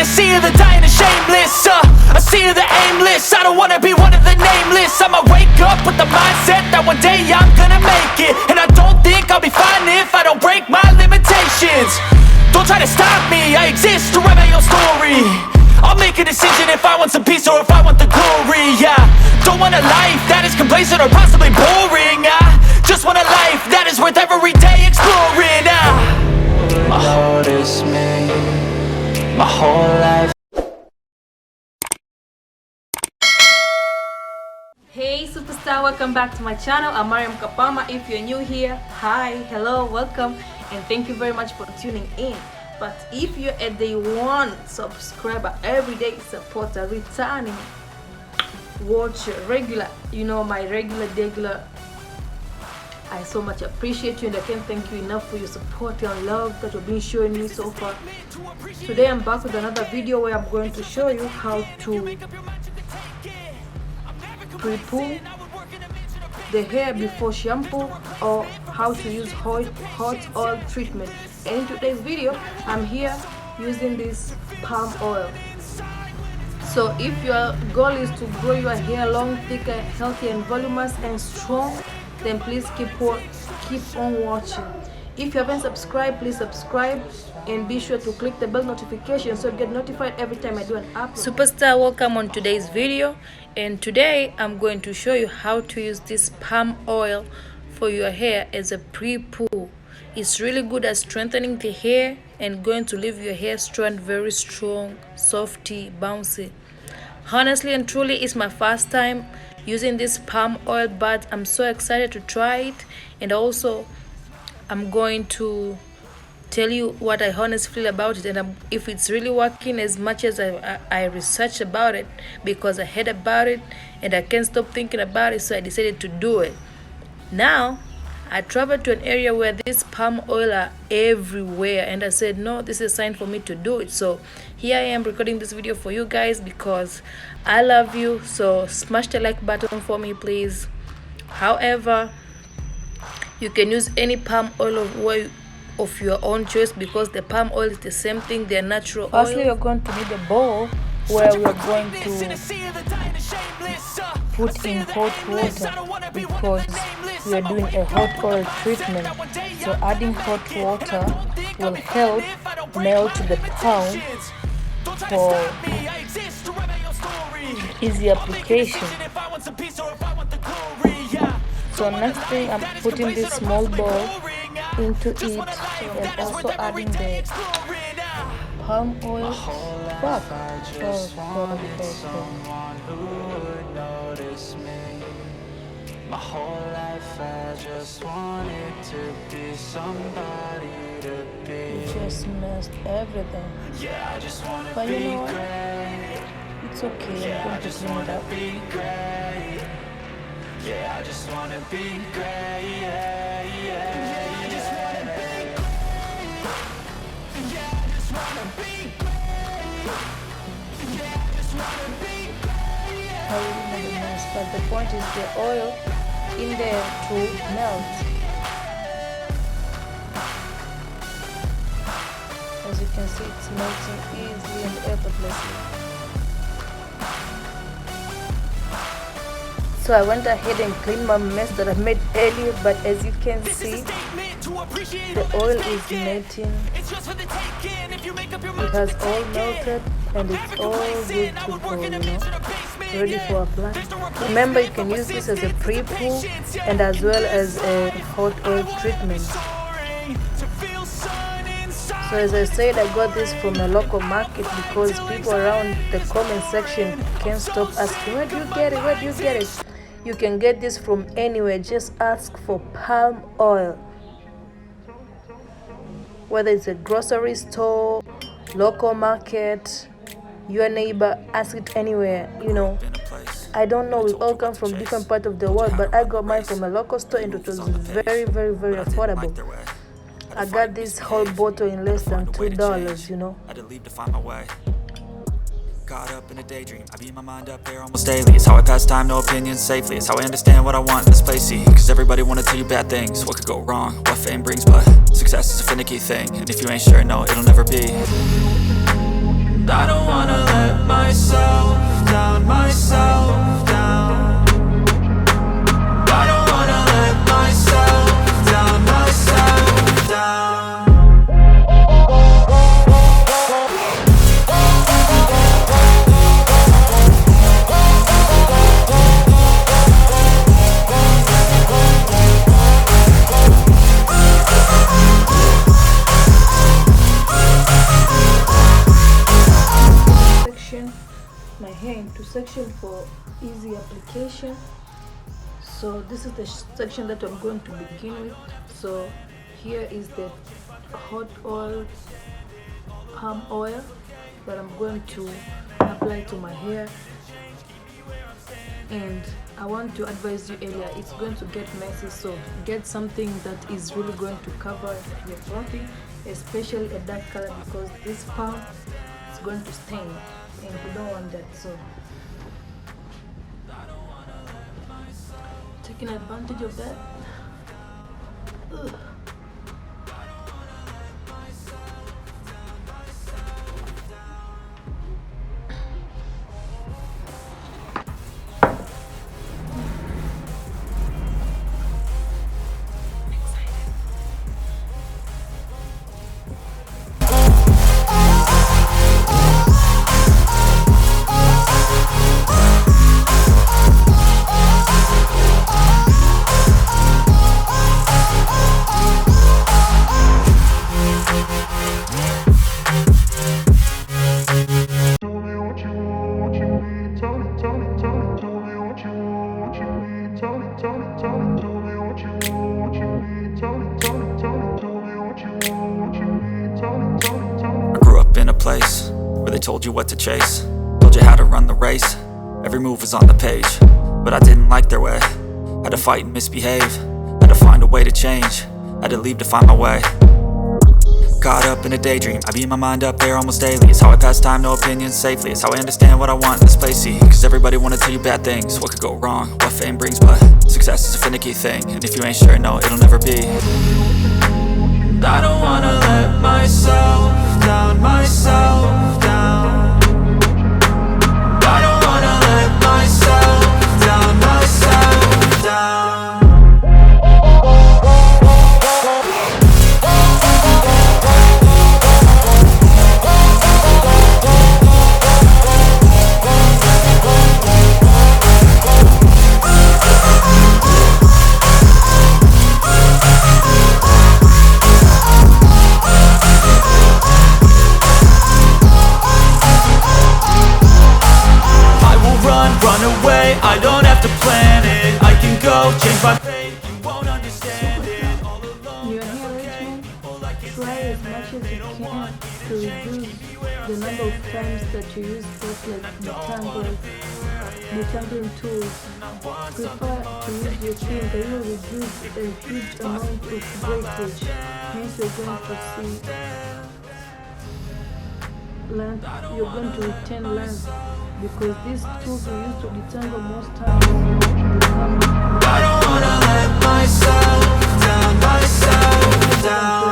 a sea of the dying and shameless, a sea of the aimless. I don't wanna be one of the nameless. I'ma wake up with the mindset that one day I'm gonna make it. And I don't think I'll be fine if I don't break my limitations. Don't try to stop me, I exist to write my own story. I'll make a decision if I want some peace or if I want the glory, yeah. Don't want a life that is complacent or possibly boring, I just want a life that is worth every day exploring, Notice me, my whole life. Hey superstar, welcome back to my channel. I'm MaryamKapama. If you're new here, hi, hello, welcome, and thank you very much for tuning in. But if you're a day one subscriber, everyday supporter, returning watcher, regular, my regular, I so much appreciate you, and I can't thank you enough for your support and love that you've been showing me so far. Today I'm back with another video where I'm going to show you how to prepoo the hair before shampoo, or how to use hot oil treatment. And in today's video I'm here using this palm oil. So if your goal is to grow your hair long, thicker, healthy and voluminous and strong, then please keep on watching. If you haven't subscribed, please subscribe and be sure to click the bell notification so you get notified every time I do an upload. Superstar, welcome on today's video, and today I'm going to show you how to use this palm oil for your hair as a prepoo. It's really good at strengthening the hair and going to leave your hair strand very strong, softy, bouncy. Honestly and truly, it's my first time using this palm oil, but I'm so excited to try it, and also I'm going to tell you what I honestly feel about it, and if it's really working as much as I researched about it, because I heard about it and I can't stop thinking about it, so I decided to do it. Now I traveled to an area where this palm oil are everywhere, and I said, no, this is a sign for me to do it. So here I am recording this video for you guys because I love you. So smash the like button for me, please. However, you can use any palm oil of your own choice, because the palm oil is the same thing, they're natural oil. Firstly, you're going to need a bowl where we are going to put in hot water, because we are doing a hot oil treatment. So adding hot water will help melt the palm for easy application. So next thing, I'm putting this small bowl into it and also adding the palm oil. My whole life I just wanted to be somebody to be. You just messed everything. Yeah, I just wanna but be you know what? Great. It's okay. Yeah, I'm going to clean it up. Be great. Yeah, I just wanna be great. Yeah, yeah, I just wanna be great. Yeah, I just wanna be great. Yeah, I just wanna be great. I really made a mess, but the point is the oil in there to melt. As you can see, it's melting easily and effortlessly. So I went ahead and cleaned my mess that I made earlier, but as you can see, the oil is melting. It has all melted and it's all good to go, ready for apply. Remember, you can use this as a prepoo and as well as a hot oil treatment. So as I said, I got this from a local market because people around the comment section can't stop asking, where do you get it, where do you get it? You can get this from anywhere. Just ask for palm oil, whether it's a grocery store, local market, your neighbor, ask it anywhere. I don't know, we all come from different parts of the world, but I got mine from a local store and it was very, very, very affordable. I got this whole bottle in less than $2, I did leave to find my way. Caught up in a daydream, I beat my mind up there almost daily. It's how I pass time, no opinions safely. It's how I understand what I want in this place, see. Cause everybody wanna tell you bad things, what could go wrong, what fame brings. But success is a finicky thing, and if you ain't sure, no, it'll never be. I don't my hair into section for easy application. So this is the section that I'm going to begin with. So here is the hot oil, palm oil, that I'm going to apply to my hair. And I want to advise you earlier, it's going to get messy, so get something that is really going to cover your clothing, especially a dark color, because this palm is going to stain and you don't want that. So taking advantage of that. Ugh. Place where they told you what to chase, told you how to run the race. Every move was on the page, but I didn't like their way. Had to fight and misbehave, had to find a way to change, had to leave to find my way. Caught up in a daydream, I beat my mind up there almost daily. It's how I pass time, no opinions safely. It's how I understand what I want in this place, see. Cause everybody wanna tell you bad things, what could go wrong, what fame brings. But success is a finicky thing, and if you ain't sure, no, it'll never be. I don't wanna let myself down, myself down. I don't wanna let myself down, myself down. Run away, I don't have to plan it. I can go change my fate, you won't understand it. All alone, your hair regimen, try as much as you can to reduce the number of times that you use stuff like detangling tools. Prefer to use your cream that will reduce a huge amount of breakage. Hence you're going to see length, you're going to retain length, because these tools we use to detangle most times. I don't wanna let myself down, myself down.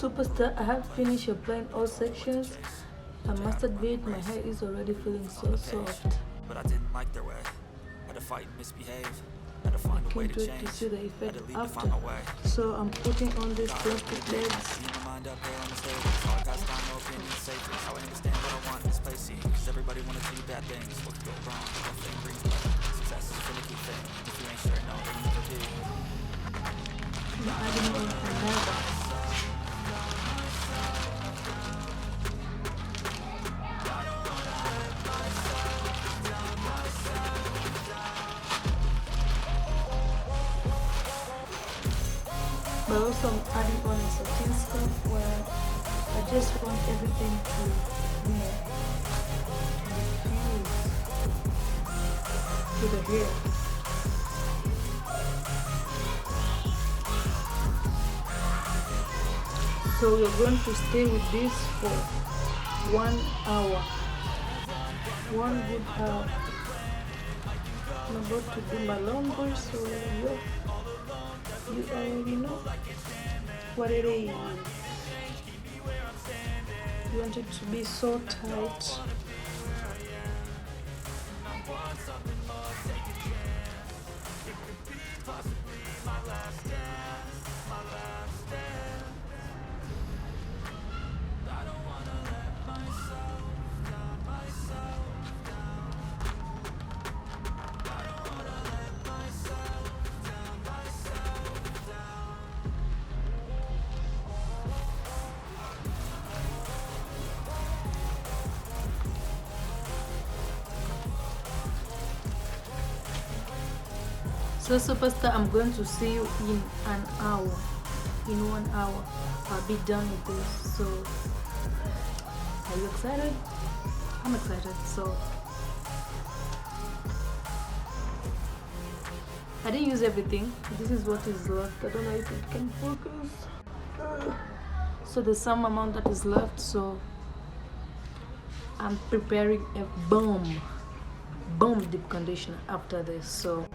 Superstar, I have finished applying all sections. I must admit my hair is already feeling so soft. But I didn't like their way. Had to fight and misbehave. Had to find a way to change. To see the effect had to leave after. to find my way. So I'm putting on these plastic legs. Beat my mind up there on the stage. How I pass time, no opinions safely. How I understand what I want in this place, see. Cause everybody wanna tell you bad things. What could go wrong, what fame brings. Success is a finicky thing. If you ain't sure, no, it'll never be. I don't know if I have that. But also I'm adding on a satin stuff where I just want everything to, diffuse to the hair. So we're going to stay with this for 1 hour. 1 good hour. No, about to do my laundry, so yeah, you already know what it is. You want it to be so tight. So superstar, I'm going to see you in an hour. In 1 hour I'll be done with this. So are you excited? I'm excited. So I didn't use everything. This is what is left. I don't know if it can focus. So there's some amount that is left, so I'm preparing a bomb deep conditioner after this. So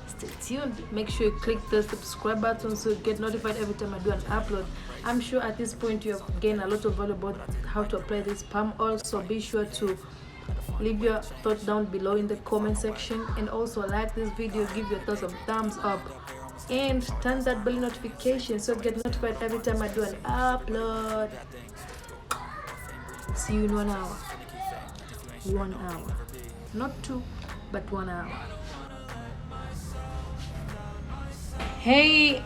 stay tuned. Make sure you click the subscribe button so you get notified every time I do an upload. I'm sure at this point you have gained a lot of value about how to apply this palm oil, so be sure to leave your thoughts down below in the comment section, and also like this video, give your thoughts a thumbs up, and turn that bell notification so you get notified every time I do an upload. See you in 1 hour. 1 hour, not 2 but 1 hour. Hey,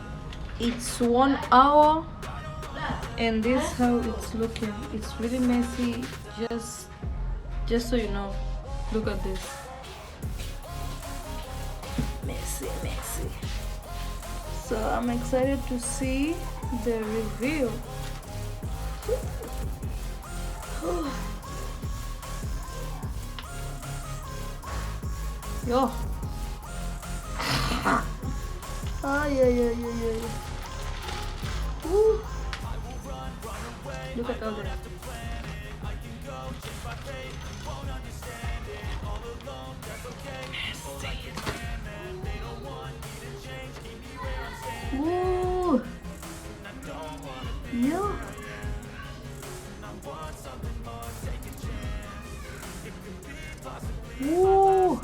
it's 1 hour and this is how it's looking. It's really messy, just so you know. Look at this. Messy. So I'm excited to see the reveal. Yo. Yeah. Woo. Look at all that. Woo. Yeah. Woo.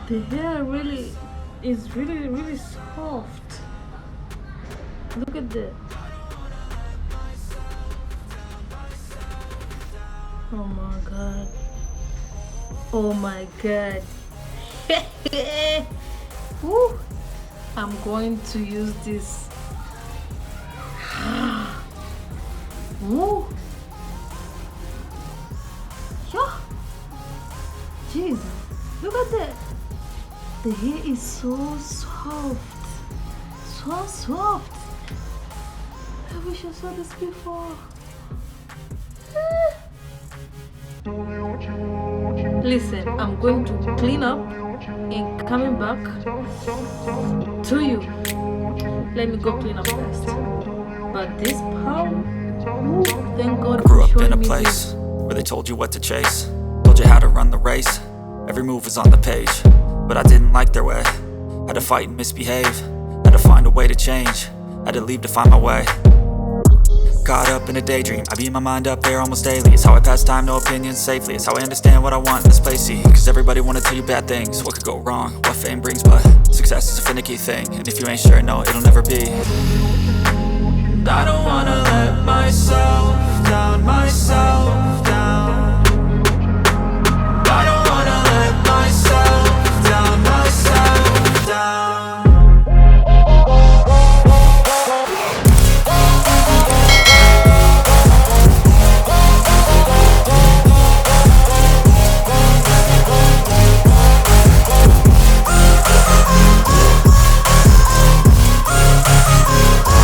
The hair really is really soft. Look at that. Oh my god. Oh my god. Woo. I'm going to use this. Woo. Yeah. Jesus. Look at that. The hair is so soft. So soft. I wish I saw this before. Listen, I'm going to clean up and coming back to you. Let me go clean up first. But this palm, thank God. Grew up in a place where they told you what to chase, told you how to run the race. Every move was on the page, but I didn't like their way. Had to fight and misbehave, had to find a way to change, had to leave to find my way. Caught up in a daydream, I beat my mind up there almost daily. It's how I pass time, no opinions safely. It's how I understand what I want in this place, see. Cause everybody wanna tell you bad things, what could go wrong, what fame brings. But success is a finicky thing, and if you ain't sure, no, it'll never be. I don't wanna let myself down, myself